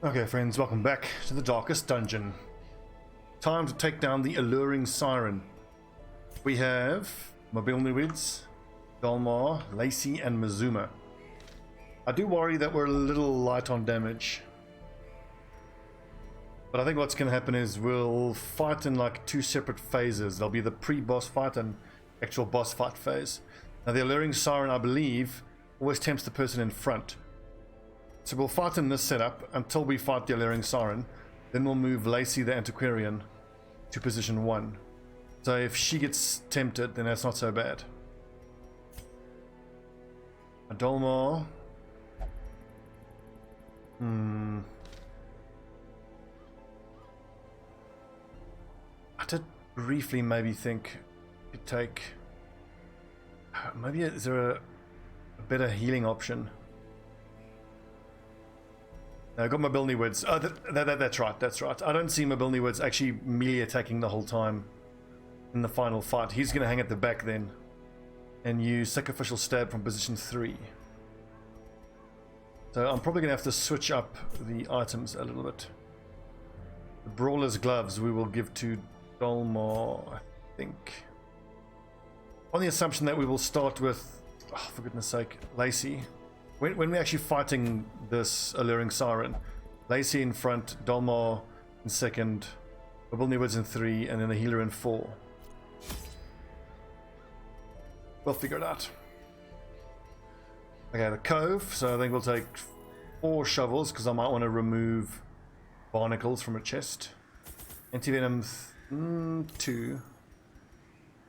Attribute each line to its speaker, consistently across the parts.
Speaker 1: Okay friends, welcome back to the darkest dungeon. Time to take down the Alluring Siren. We have Mobilnewids, Dalmar, Lacey and Mazuma. I do worry that we're a little light on damage. But I think what's going to happen is we'll fight in like two separate phases. There'll be the pre-boss fight and actual boss fight phase. Now the Alluring Siren, I believe, always tempts the person in front. So we'll fight in this setup until we fight the Alluring Siren. Then we'll move Lacey the Antiquarian to position 1. So if she gets tempted, then that's not so bad. Dolmar. I did briefly maybe think you could take... Maybe is there a better healing option? I got Mobilnewids. Oh, that's right. I don't see Mobilnewids actually melee attacking the whole time in the final fight. He's going to hang at the back then and use Sacrificial Stab from position 3. So I'm probably going to have to switch up the items a little bit. The Brawler's Gloves we will give to Dolmar, I think. On the assumption that we will start with, oh, for goodness sake, Lacey. When we're actually fighting this Alluring Siren, Lacey in front, Dolmar in second, Mobilnewids in 3, and then the healer in 4. We'll figure it out. Okay, the Cove, so I think we'll take 4 shovels, because I might want to remove barnacles from a chest. Antivenom 2.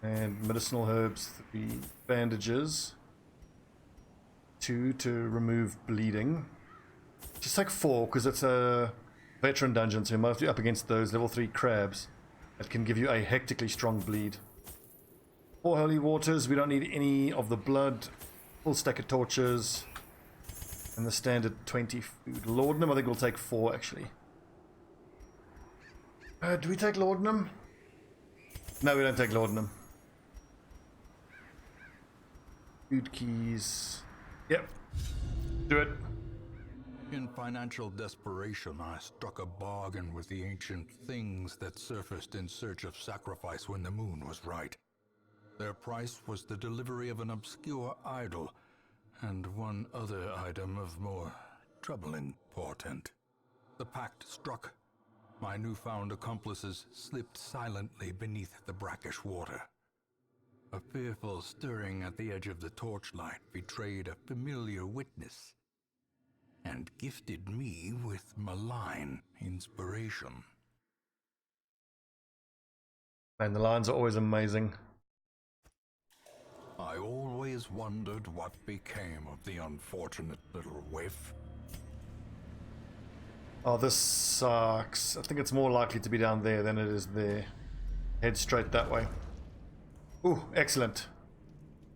Speaker 1: And medicinal herbs 3. Bandages 2 to remove bleeding. Just take 4 because it's a veteran dungeon, so you're mostly up against those level 3 crabs that can give you a hectically strong bleed. 4 holy waters, we don't need any of the blood. Full stack of torches. And the standard 20 food. Laudanum, I think we'll take 4 actually. Do we take laudanum? No, we don't take laudanum. Food keys. Yep. Do it.
Speaker 2: In financial desperation, I struck a bargain with the ancient things that surfaced in search of sacrifice when the moon was right. Their price was the delivery of an obscure idol, and one other item of more troubling portent. The pact struck. My newfound accomplices slipped silently beneath the brackish water. A fearful stirring at the edge of the torchlight betrayed a familiar witness, and gifted me with malign inspiration.
Speaker 1: Man, the lines are always amazing.
Speaker 2: I always wondered what became of the unfortunate little waif.
Speaker 1: Oh, this sucks. I think it's more likely to be down there than it is there. Head straight that way. Ooh, excellent.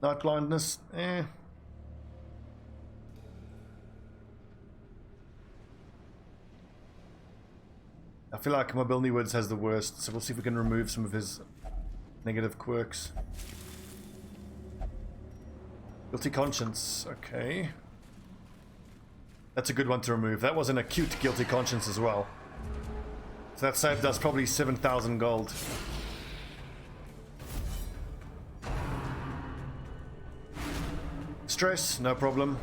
Speaker 1: Night blindness, I feel like Mobilnewids has the worst, so we'll see if we can remove some of his negative quirks. Guilty conscience, okay. That's a good one to remove. That was an acute guilty conscience as well. So that saved us probably 7,000 gold. Stress, no problem.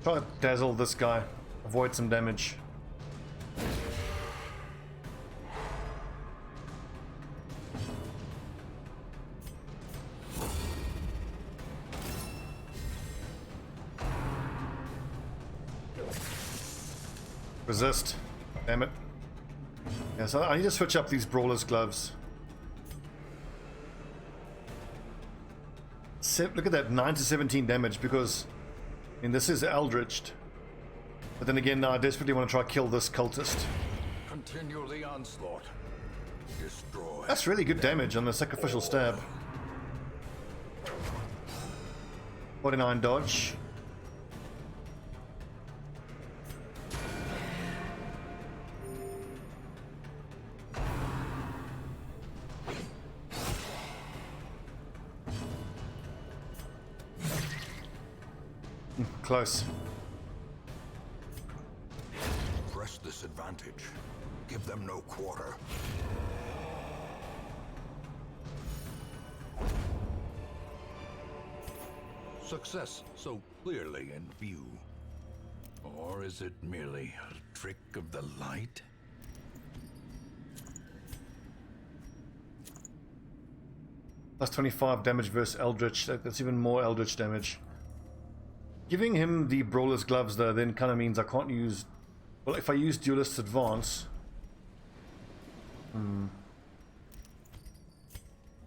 Speaker 1: Try to dazzle this guy. Avoid some damage. Resist. Damn it. Yeah, so I need to switch up these Brawler's Gloves. Look at that, 9 to 17 damage, because I mean this is eldritched. But then again, I desperately want to try kill this cultist.
Speaker 2: Continue the onslaught. Destroy.
Speaker 1: That's really good damage on the Sacrificial Stab. 49 dodge. Close.
Speaker 2: Press this advantage. Give them no quarter. Success so clearly in view. Or is it merely a trick of the light?
Speaker 1: Plus 25 damage versus Eldritch. That's even more Eldritch damage. Giving him the Brawler's Gloves though then kind of means I can't use... Well, if I use Duelist's Advance...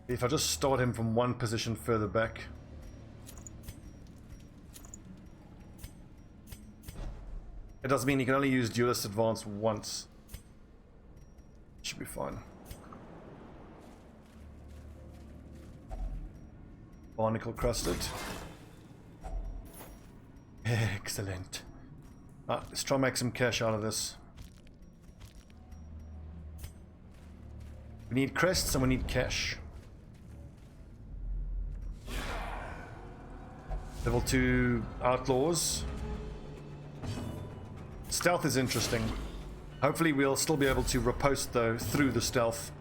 Speaker 1: If I just start him from one position further back... It does mean you can only use Duelist's Advance once. Should be fine. Barnacle crusted. Excellent. Let's try and make some cash out of this. We need crests and we need cash. Level 2 Outlaws. Stealth is interesting. Hopefully we'll still be able to riposte though through the stealth.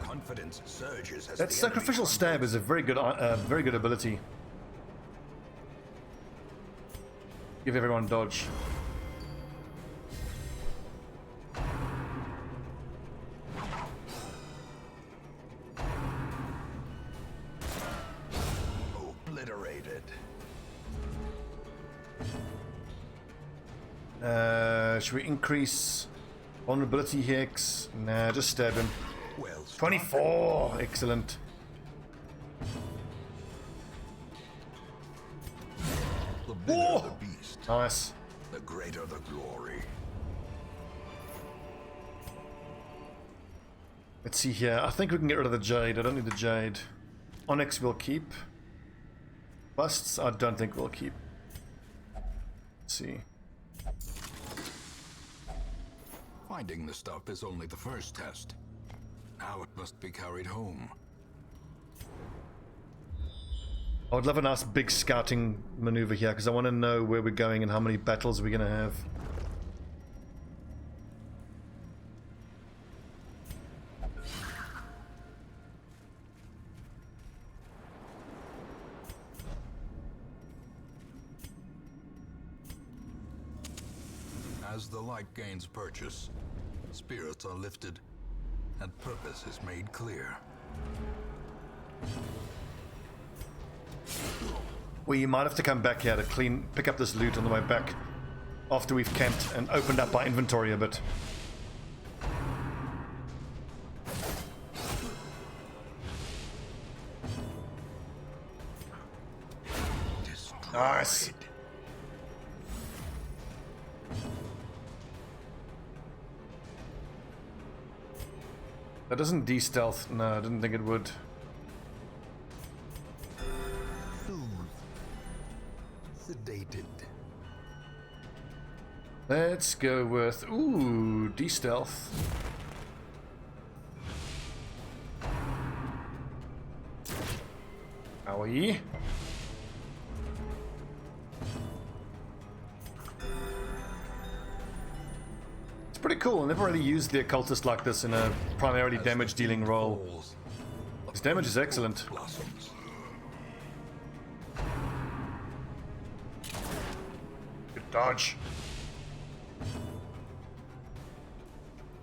Speaker 2: Confidence surges as
Speaker 1: That
Speaker 2: the
Speaker 1: sacrificial stab is a very good ability. Give everyone dodge.
Speaker 2: obliterated.
Speaker 1: Should we increase vulnerability hex? Nah, just stab him.
Speaker 2: Well,
Speaker 1: 24! Excellent.
Speaker 2: the bigger the beast,
Speaker 1: Nice.
Speaker 2: the greater the glory.
Speaker 1: Let's see here. I think we can get rid of the jade. I don't need the jade. Onyx we'll keep. Busts I don't think we'll keep. Let's see.
Speaker 2: Finding the stuff is only the first test. Now it must be carried home.
Speaker 1: I would love a nice big scouting maneuver here because I want to know where we're going and how many battles we're going to have.
Speaker 2: As the light gains purchase, spirits are lifted, and purpose is made clear.
Speaker 1: We might have to come back here to pick up this loot on the way back after we've camped and opened up our inventory a bit. Nice. That doesn't de-stealth. No, I didn't think it would.
Speaker 2: Sedated.
Speaker 1: Let's go with... Ooh, de-stealth. Owie. It's pretty cool. I never really used the occultist like this in a primarily damage dealing role. His damage is excellent.
Speaker 2: Blossoms.
Speaker 1: Good dodge.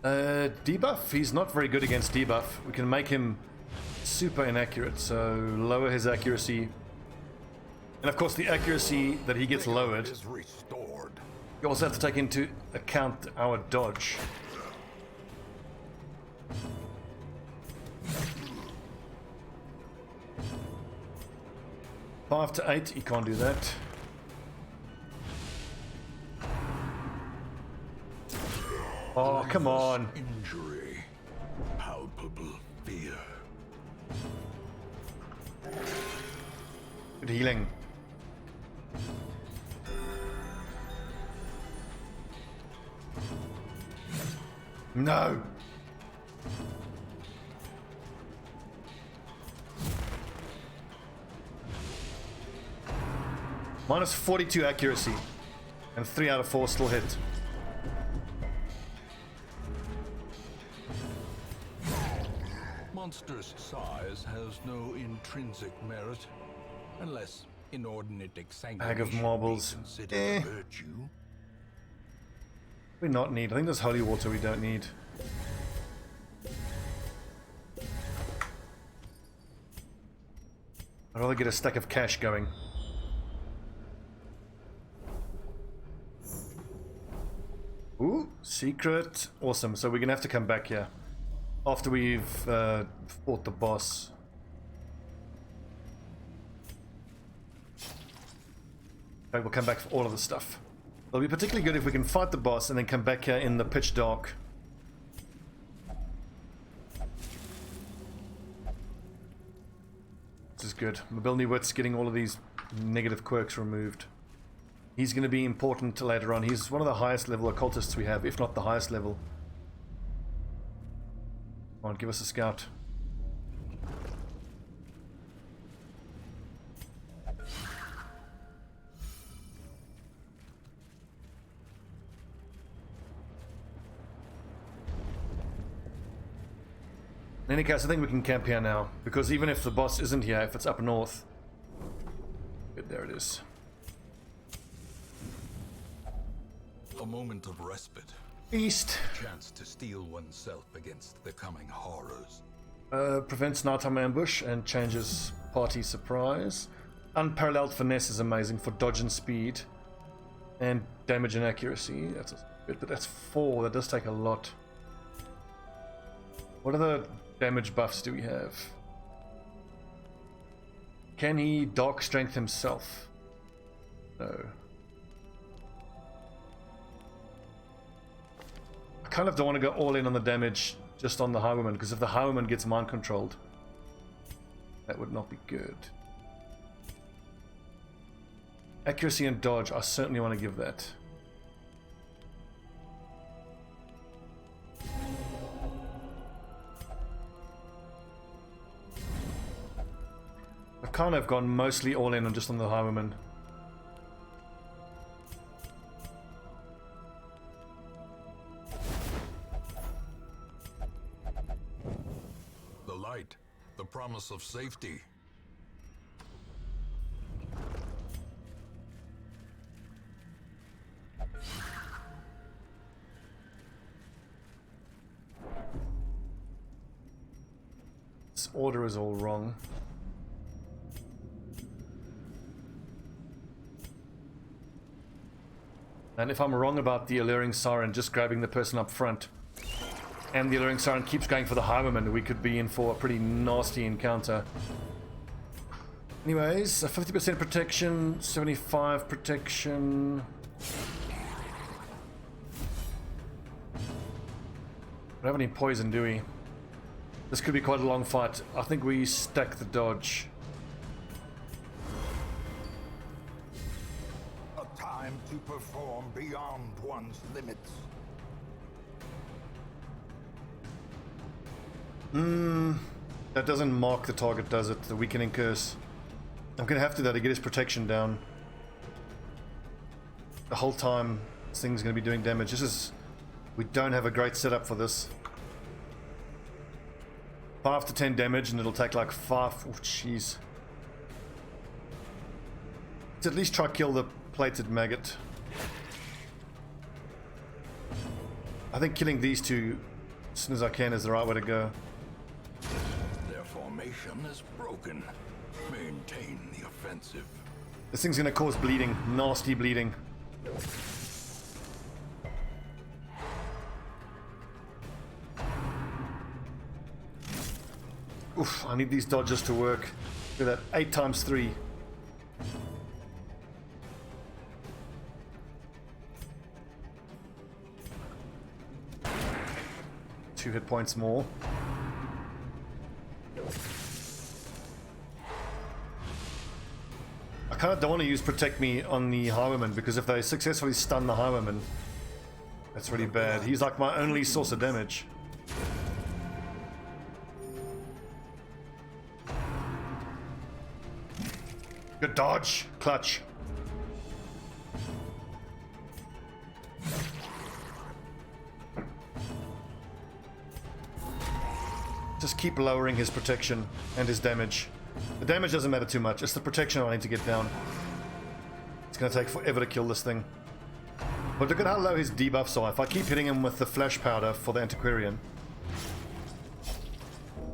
Speaker 1: Debuff? He's not very good against debuff. We can make him super inaccurate, so lower his accuracy. And of course the accuracy that he gets lowered,
Speaker 2: Is restored.
Speaker 1: you also have to take into account our dodge. Five to 8, he can't do that. Oh, come on.
Speaker 2: Injury. Palpable fear.
Speaker 1: Good healing. No. Minus 42 accuracy. And 3 out of 4 still hit.
Speaker 2: Monster's size has no intrinsic merit, unless inordinate exsanguination
Speaker 1: Bag of marbles.
Speaker 2: be considered a virtue.
Speaker 1: We not need. I think there's holy water we don't need. I'd rather get a stack of cash going. Ooh, secret. Awesome. So we're gonna have to come back here after we've fought the boss. Okay, we'll come back for all of the stuff. It'll be particularly good if we can fight the boss and then come back here in the pitch dark. This is good. Mobility-Wit's getting all of these negative quirks removed. He's going to be important later on. He's one of the highest level occultists we have, if not the highest level. Come on, give us a scout. In any case, I think we can camp here now, because even if the boss isn't here, if it's up north... Good, there it is.
Speaker 2: A moment of respite.
Speaker 1: East.
Speaker 2: A chance to steel oneself against the coming horrors.
Speaker 1: Prevents nighttime ambush and changes party surprise. Unparalleled finesse is amazing for dodge and speed. And damage and accuracy. That's good, but that's 4. That does take a lot. What other damage buffs do we have? Can he dark strength himself? No. I kind of don't want to go all in on the damage just on the highwayman, because if the highwayman gets mind controlled, that would not be good. Accuracy and dodge, I certainly want to give that. I've kind of gone mostly all in on just on the highwayman.
Speaker 2: The light, the promise of safety.
Speaker 1: This order is all wrong. And if I'm wrong about the Alluring Siren just grabbing the person up front, and the Alluring Siren keeps going for the highwayman, we could be in for a pretty nasty encounter. Anyways, a 50% protection, 75 protection. We don't have any poison, do we? This could be quite a long fight. I think we stack the dodge.
Speaker 3: Time to perform beyond one's limits.
Speaker 1: That doesn't mark the target, does it? The weakening curse. I'm gonna have to though to get his protection down. The whole time this thing's gonna be doing damage. This is... We don't have a great setup for this. 5 to 10 damage and it'll take like 5... Oh jeez. Let's at least try kill the plated maggot. I think killing these two as soon as I can is the right way to go.
Speaker 2: Their formation is broken. Maintain the offensive.
Speaker 1: This thing's gonna cause bleeding, nasty bleeding. Oof, I need these dodges to work. Look at that, 8 times 3. Two hit points more. I kind of don't want to use Protect Me on the highwayman, because if they successfully stun the highwayman, that's really bad. He's like my only source of damage. Good dodge, clutch. just keep lowering his protection and his damage. The damage doesn't matter too much, it's the protection I need to get down. It's going to take forever to kill this thing. But look at how low his debuffs are. If I keep hitting him with the flash powder for the antiquarian.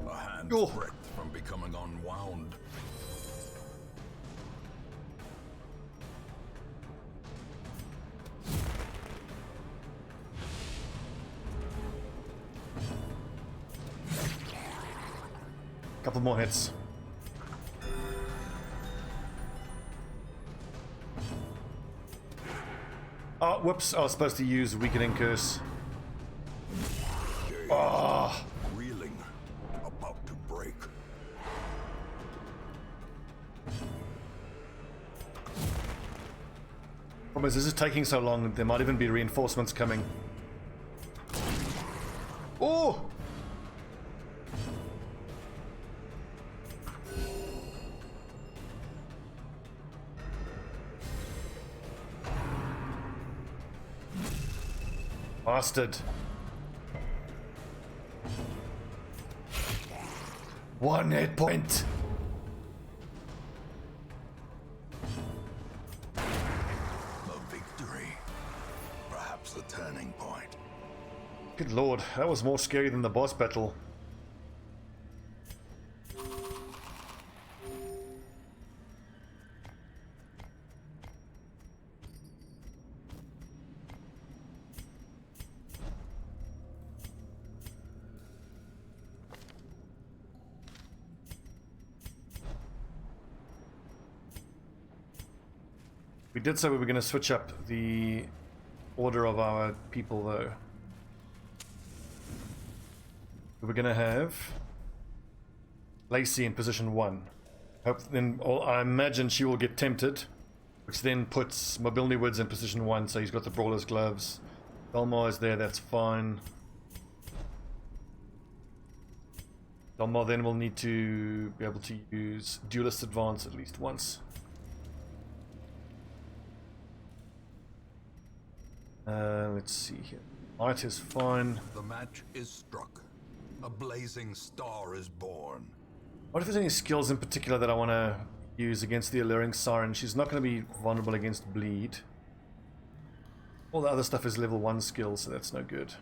Speaker 2: A hand
Speaker 1: Oh.
Speaker 2: pricked from becoming unwound.
Speaker 1: Couple more hits. Oh, whoops, I was supposed to use weakening curse. Oh.
Speaker 2: Reeling, about to break.
Speaker 1: Problem is, this is taking so long, there might even be reinforcements coming. Oh! Bastard. One hit point.
Speaker 2: A victory. Perhaps the turning point.
Speaker 1: Good lord, that was more scary than the boss battle. We did say we were going to switch up the order of our people, though. We were going to have Lacey in position 1. Then I imagine she will get tempted, which then puts Mobility Woods in position 1, so he's got the Brawler's Gloves. Dalmar is there, that's fine. Dalmar then will need to be able to use Duelist Advance at least once. Let's see here. Light is fine.
Speaker 2: The match is struck. A blazing star is born.
Speaker 1: What if there's any skills in particular that I want to use against the Alluring Siren? She's not going to be vulnerable against bleed. All the other stuff is level 1 skills, so that's no good.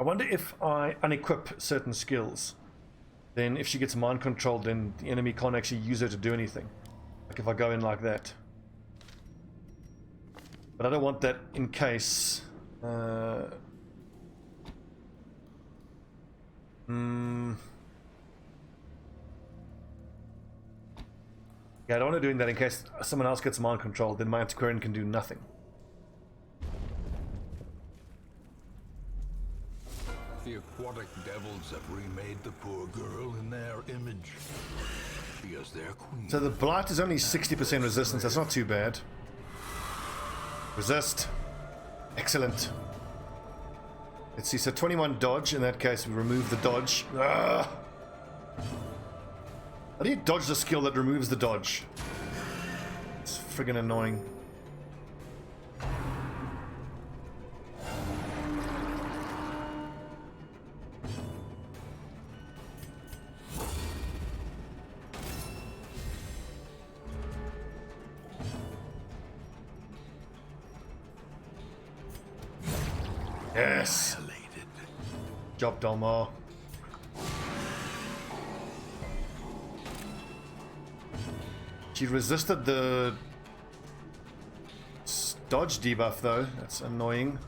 Speaker 1: I wonder if I unequip certain skills, then if she gets mind controlled, then the enemy can't actually use her to do anything. Like if I go in like that. But I don't want that in case. Yeah, I don't want to do that in case someone else gets mind controlled, then my antiquarian can do nothing.
Speaker 2: The aquatic devils have remade the poor girl in their image. She is their queen.
Speaker 1: So the blight is only 60% resistance, that's not too bad. Resist. Excellent. Let's see, so 21 dodge, in that case we remove the dodge. How do you dodge the skill that removes the dodge? It's friggin' annoying. Yes! Job, Dalmar. She resisted the dodge debuff though, that's annoying.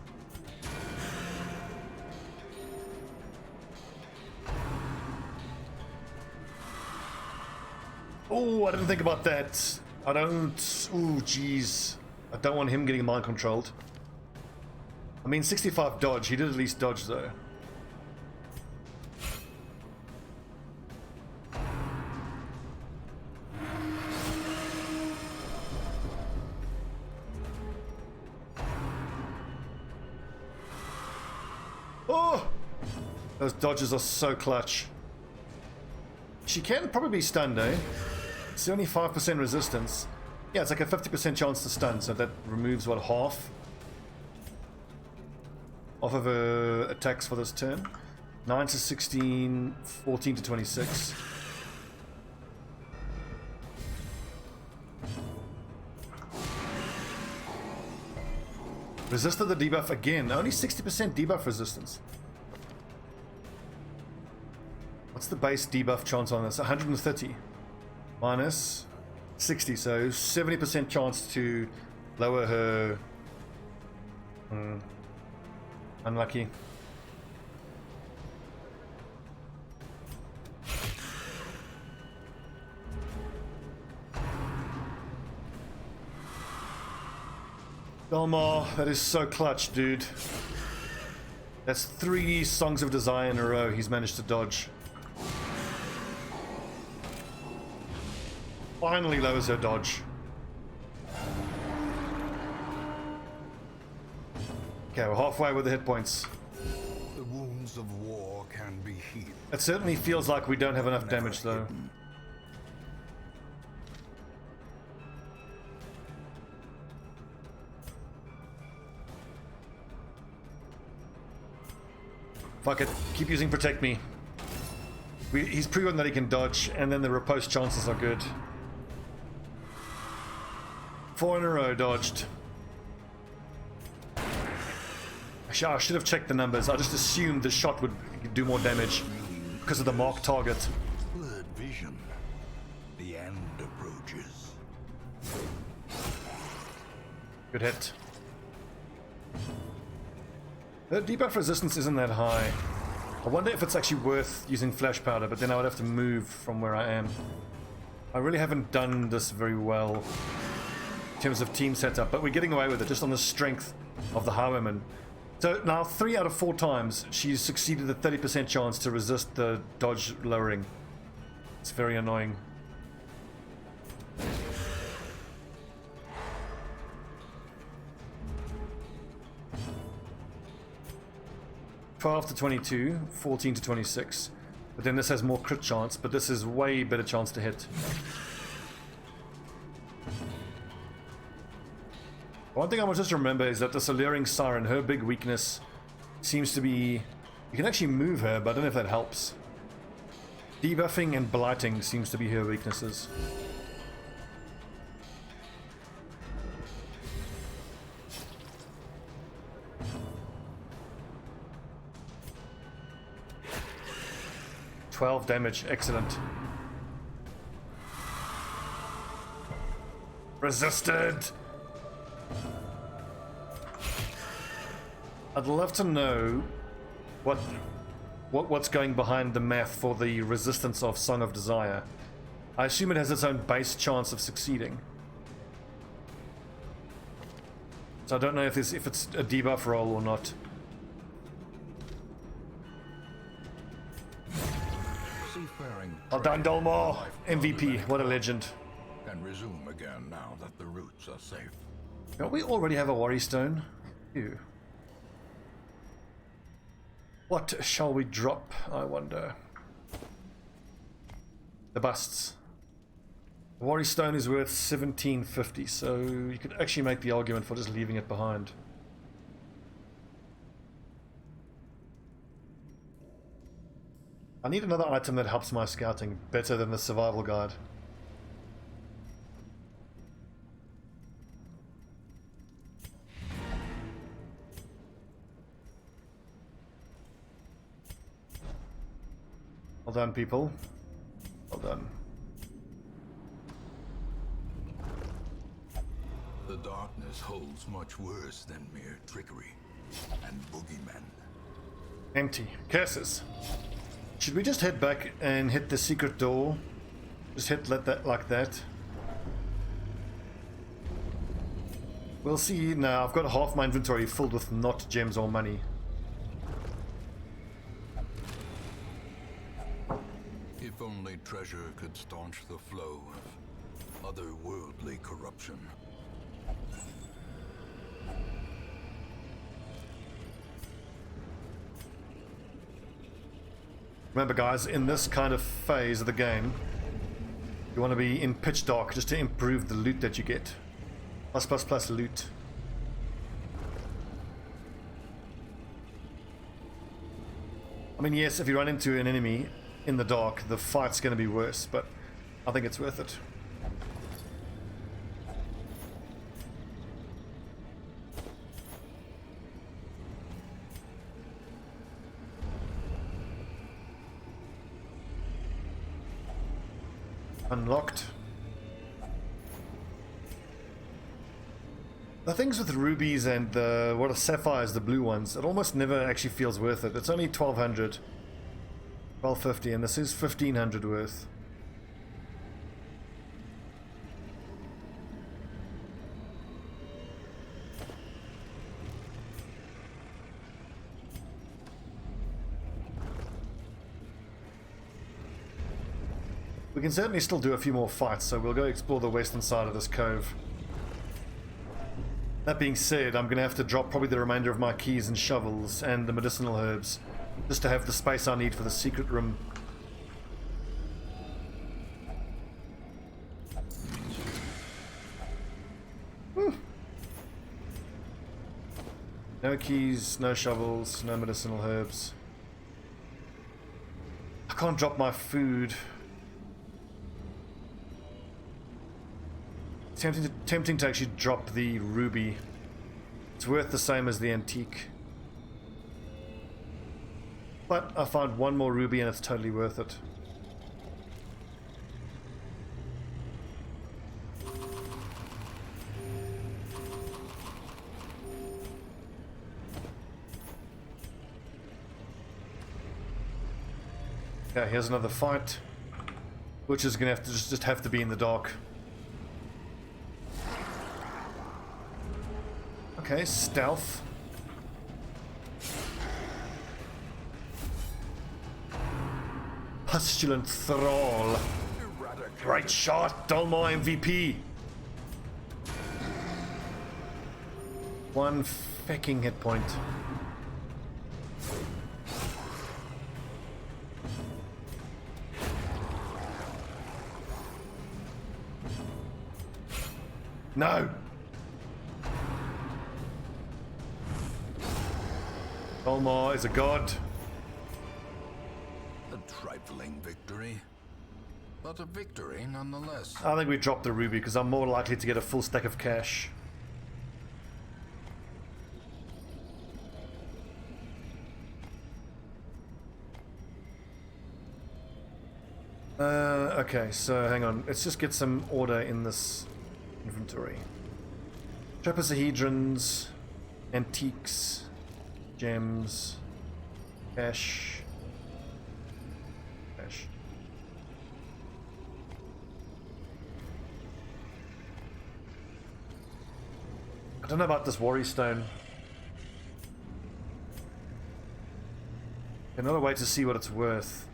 Speaker 1: Oh, I didn't think about that. I don't... Ooh, jeez. I don't want him getting mind controlled. I mean, 65 dodge. He did at least dodge, though. Oh! Those dodges are so clutch. She can probably be stunned, eh? 75% resistance. Yeah, it's like a 50% chance to stun, so that removes what, half off of her attacks for this turn. 9 to 16, 14 to 26. Resisted the debuff again. Only 60% debuff resistance. What's the base debuff chance on this? 130 minus 60, so 70% chance to lower her. Unlucky. Belmar, that is so clutch, dude. That's 3 Songs of Desire in a row he's managed to dodge. Finally lowers her dodge. Okay, we're halfway with the hit points.
Speaker 3: The wounds of war can be healed.
Speaker 1: It certainly feels like we don't have enough damage, though. Fuck it. Keep using Protect Me. He's proven that he can dodge, and then the riposte chances are good. 4 in a row dodged. Actually, I should have checked the numbers. I just assumed the shot would do more damage because of the marked target.
Speaker 3: Blurred vision. The end approaches.
Speaker 1: Good hit. The debuff resistance isn't that high. I wonder if it's actually worth using flash powder, but then I would have to move from where I am. I really haven't done this very well in terms of team setup, but we're getting away with it just on the strength of the highwayman. So now 3 out of 4 times she's succeeded a 30% chance to resist the dodge lowering. It's very annoying. (12 to 22, 14 to 26). But then this has more crit chance, but this is way better chance to hit. One thing I must just remember is that this Alluring Siren, her big weakness seems to be... You can actually move her, but I don't know if that helps. Debuffing and blighting seems to be her weaknesses. (12 damage, excellent. Resisted! I'd love to know what's going behind the math for the resistance of Song of Desire. I assume it has its own base chance of succeeding. So I don't know if it's a debuff roll or not. Well done, Dolmore! MVP, what a legend.
Speaker 2: Can resume again now that the roots are safe.
Speaker 1: Don't we already have a Worry Stone? Ew. What shall we drop, I wonder? The busts. The Worry Stone is worth 1750, so you could actually make the argument for just leaving it behind. I need another item that helps my scouting better than the survival guide. Well done, people. Well done.
Speaker 2: The darkness holds much worse than mere trickery and boogeymen.
Speaker 1: Empty. Curses. Should we just head back and hit the secret door? Just hit that like that. We'll see now. I've got half my inventory filled with not gems or money.
Speaker 2: If only treasure could staunch the flow of otherworldly corruption.
Speaker 1: Remember guys, in this kind of phase of the game, You want to be in pitch dark just to improve the loot that you get. Plus loot. I mean, yes, if you run into an enemy in the dark, the fight's going to be worse, but I think it's worth it. Unlocked. The things with rubies and the what are sapphires, the blue ones, it almost never actually feels worth it. It's only 1200, 1250, and this is 1500 worth. We can certainly still do a few more fights, so we'll go explore the western side of this cove. That being said, I'm going to have to drop probably the remainder of my keys and shovels and the medicinal herbs, just to have the space I need for the secret room. No keys, no shovels, no medicinal herbs. I can't drop my food. Tempting to actually drop the ruby. It's worth the same as the antique. But I found one more ruby and it's totally worth it. Yeah, here's another fight, which is gonna have to just have to be in the dark. Okay, stealth. Pustulant Thrall. Great shot, Dolmar MVP. One fecking hit point. No! Dolmar is a god.
Speaker 2: A trifling victory, but a victory nonetheless.
Speaker 1: I think we dropped the ruby because I'm more likely to get a full stack of cash. Okay, so hang on. Let's just get some order in this inventory. Trapezohedrons, antiques, gems, cash. I don't know about this Worry Stone. Another way to see what it's worth.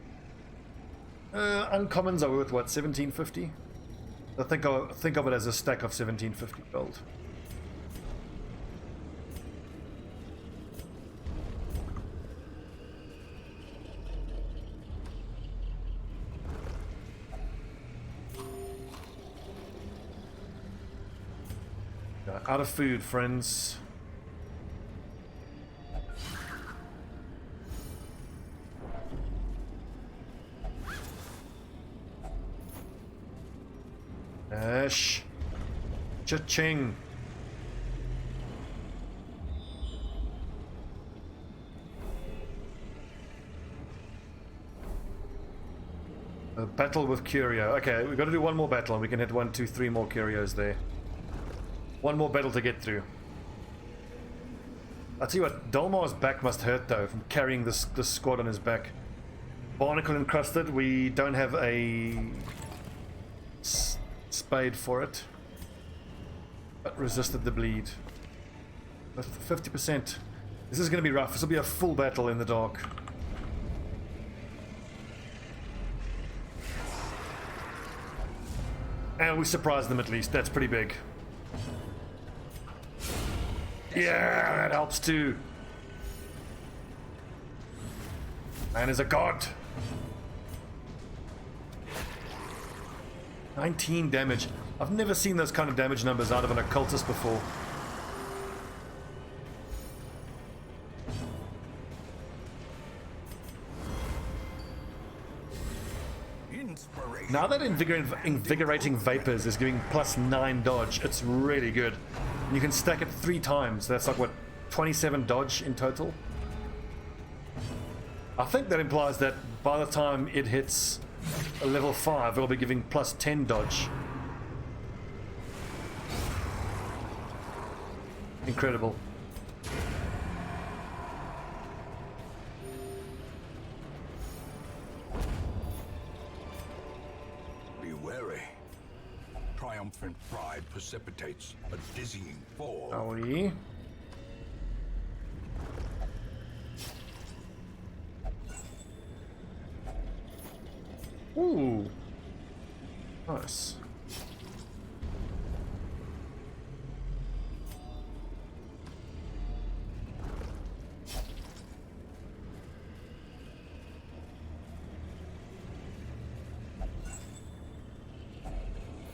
Speaker 1: Uncommons are worth what, 1750? I think of it as a stack of 1750 gold. Out of food, friends. Ash. Cha-ching. A battle with Curio. Okay, we've got to do one more battle and we can hit 1, 2, 3 more Curios there. One more battle to get through. I'll tell you what, Dolmar's back must hurt though, from carrying this squad on his back. Barnacle encrusted, we don't have a spade for it. But resisted the bleed. But 50%. This is going to be rough, this will be a full battle in the dark. And we surprised them at least, that's pretty big. Yeah, that helps too. Man is a god. 19 damage. I've never seen those kind of damage numbers out of an occultist before.
Speaker 3: Inspiration.
Speaker 1: Now that invigorating vapors is giving +9 dodge, it's really good. And you can stack it 3 times. That's like what, 27 dodge in total? I think that implies that by the time it hits a level 5, it'll be giving +10 dodge. Incredible.
Speaker 3: Be wary. Triumphant pride precipitates a dizzying fall.
Speaker 1: Are we? Ooh. Nice.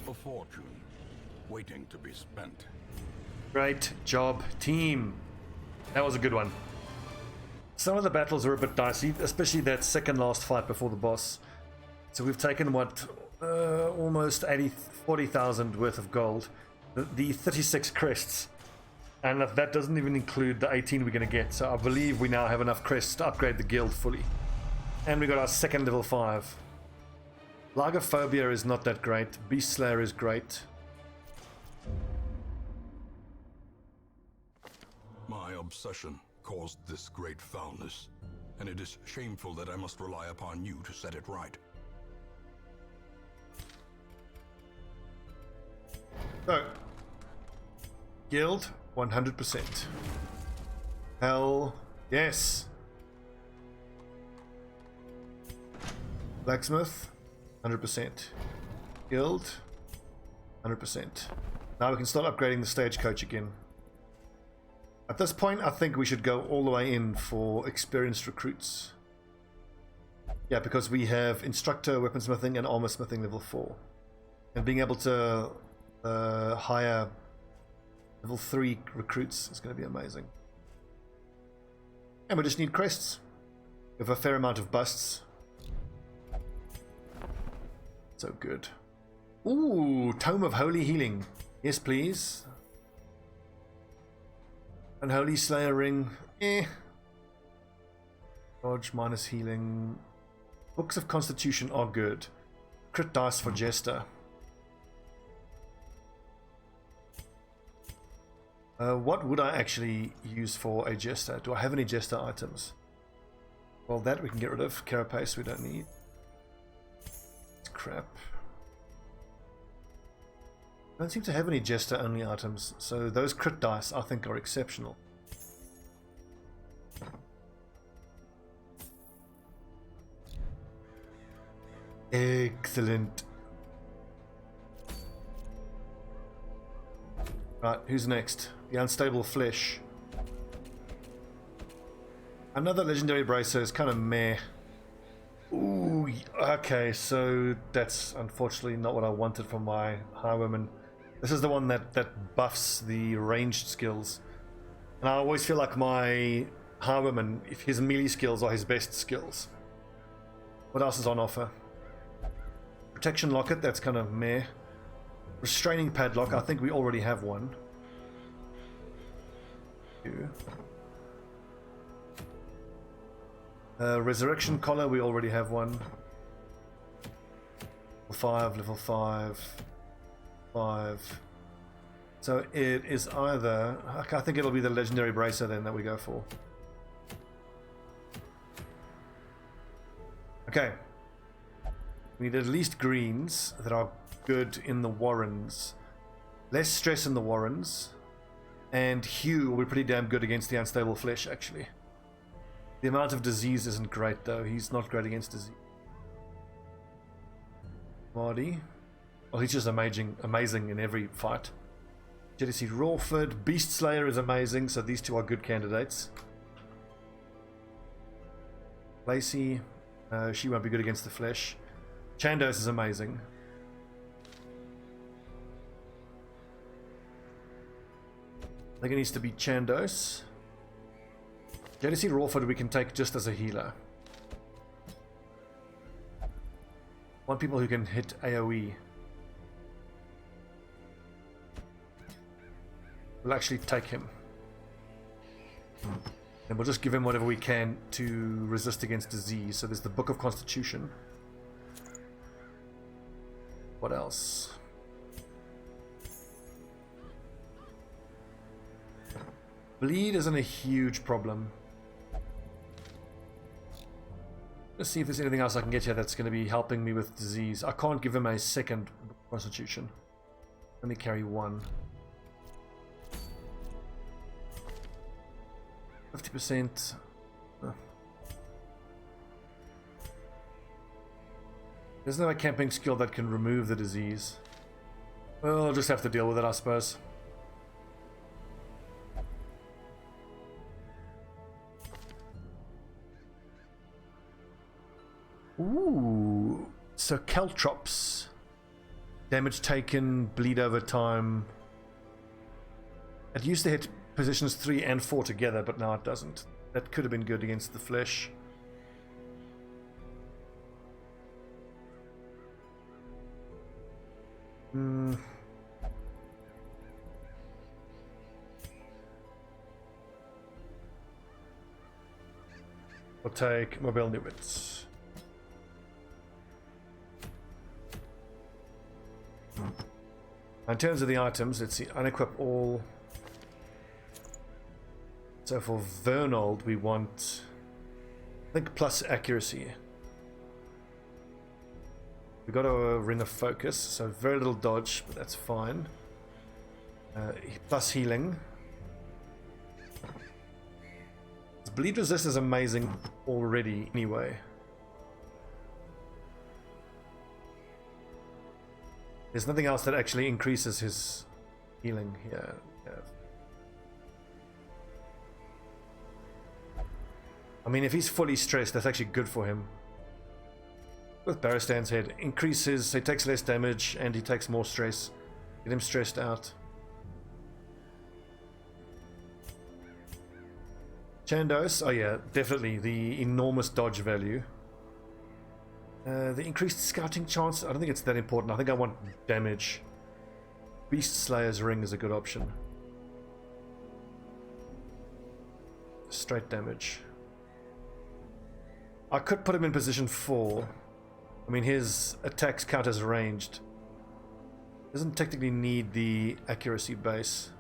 Speaker 3: A fortune waiting to be spent.
Speaker 1: Great job, team. That was a good one. Some of the battles are a bit dicey, especially that second last fight before the boss. So we've taken what, almost 40,000 worth of gold, the 36 crests, and that doesn't even include the 18 we're going to get. So I believe we now have enough crests to upgrade the guild fully, and we got our second level 5. Lagophobia is not that great. Beast Slayer is great.
Speaker 2: My obsession caused this great foulness, and it is shameful that I must rely upon you to set it right.
Speaker 1: So, guild 100%. Hell yes. Blacksmith 100%. Guild 100%. Now we can start upgrading the stagecoach again. At this point, I think we should go all the way in for experienced recruits. Yeah, because we have instructor, weaponsmithing, and armor smithing level 4. And being able to hire level 3 recruits is going to be amazing. And we just need crests. We have a fair amount of busts. So good. Ooh, Tome of Holy Healing. Yes, please. Unholy Slayer Ring. Dodge minus healing. Books of Constitution are good. Crit dice for Jester. What would I actually use for a Jester? Do I have any Jester items? Well, that we can get rid of. Carapace we don't need. It's crap. I don't seem to have any Jester only items, so those crit dice I think are exceptional. Excellent. Right, who's next? The Unstable Flesh. Another legendary bracer is kind of meh. Ooh, okay, so that's unfortunately not what I wanted from my highwayman. This is the one that buffs the ranged skills. And I always feel like my highwayman, if his melee skills are his best skills. What else is on offer? Protection Locket, that's kind of meh. Restraining Padlock, I think we already have one. Resurrection Collar, we already have one. Level 5. So it is either... I think it'll be the Legendary Bracer then that we go for. Okay. We need at least greens that are good in the Warrens. Less stress in the Warrens. And Hugh will be pretty damn good against the Unstable Flesh, actually. The amount of disease isn't great, though. He's not great against disease. Marty. Well, he's just amazing in every fight. Jetty Rawford. Beast Slayer is amazing, so these two are good candidates. Lacey. She won't be good against the flesh. Chandos is amazing. think it needs to be Chandos. JDC Rawford we can take just as a healer. Want people who can hit AoE. We'll actually take him. And we'll just give him whatever we can to resist against disease. So there's the Book of Constitution. What else? Bleed isn't a huge problem. Let's see if there's anything else I can get here that's going to be helping me with disease. I can't give him a second Constitution. Let me carry one. 50%. There's no camping skill that can remove the disease. Well, I'll just have to deal with it, I suppose. Ooh, so caltrops. Damage taken, bleed over time. It used to hit positions 3 and 4 together, but now it doesn't. That could have been good against the flesh. We'll take mobile newbits. In terms of the items, let's see, unequip all. So for Vernold, we want, I think, plus accuracy. We got a ring of focus, so very little dodge, but that's fine. Plus healing. His bleed resist is amazing already, anyway. There's nothing else that actually increases his healing here. Yeah. I mean, if he's fully stressed, that's actually good for him. With Baristan's head, increases, he takes less damage and he takes more stress. Get him stressed out. Chandos, oh yeah, definitely the enormous dodge value. The increased scouting chance, I don't think it's that important. I think I want damage. Beast Slayer's Ring is a good option. Straight damage. I could put him in position 4. I mean, his attacks count as ranged. Doesn't technically need the accuracy base.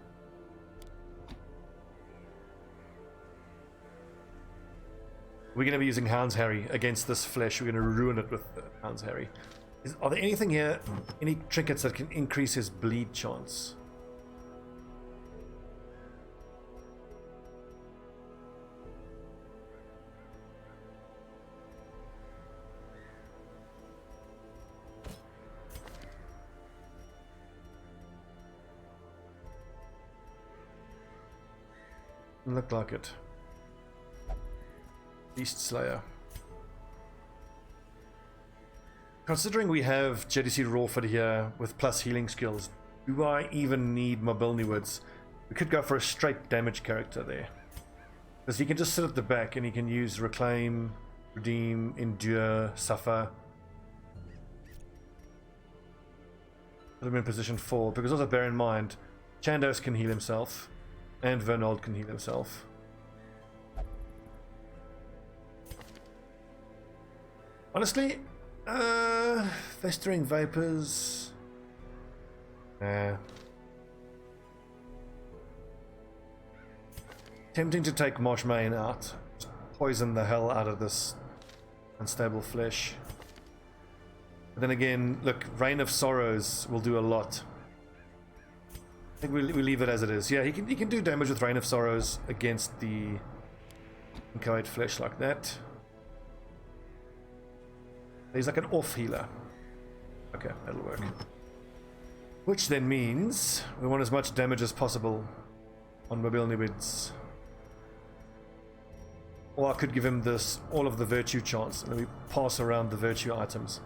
Speaker 1: We're going to be using Hound's Harry against this flesh. We're going to ruin it with Hound's Harry. Are there anything here, any trinkets that can increase his bleed chance? Look like it. Beast Slayer. Considering we have JDC Rawford here with plus healing skills, do I even need Mobility Woods? We could go for a straight damage character there. Because he can just sit at the back and he can use Reclaim, Redeem, Endure, Suffer. Put him in position 4, because also bear in mind, Chandos can heal himself, and Vernold can heal himself. Honestly, Festering Vapors. Tempting to take Marshmain out. Just poison the hell out of this unstable flesh. But then again, look, Reign of Sorrows will do a lot. I think we leave it as it is. Yeah, he can do damage with Reign of Sorrows against the inchoate flesh like that. He's like an off healer. Okay, that'll work. Which then means we want as much damage as possible on Mobile Nibids. Or I could give him this, all of the virtue chance, and then we pass around the virtue items.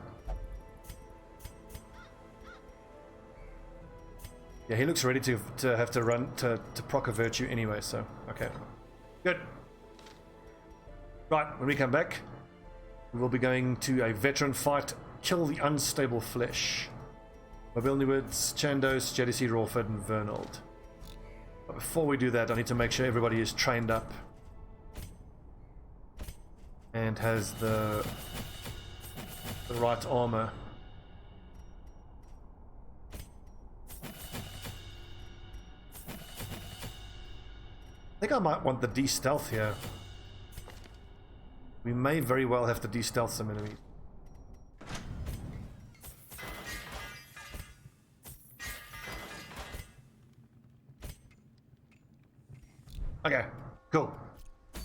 Speaker 1: Yeah, he looks ready to have to run to proc a virtue anyway, so okay. Good. Right, when we come back, we will be going to a veteran fight, kill the unstable flesh. Mobility Woods, Chandos, JDC Rawford, and Vernold. But before we do that, I need to make sure everybody is trained up and has the right armor. I think I might want the de-stealth here. We may very well have to de-stealth some enemies. Okay, cool.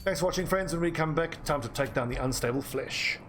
Speaker 1: Thanks for watching, friends. When we come back, time to take down the unstable flesh.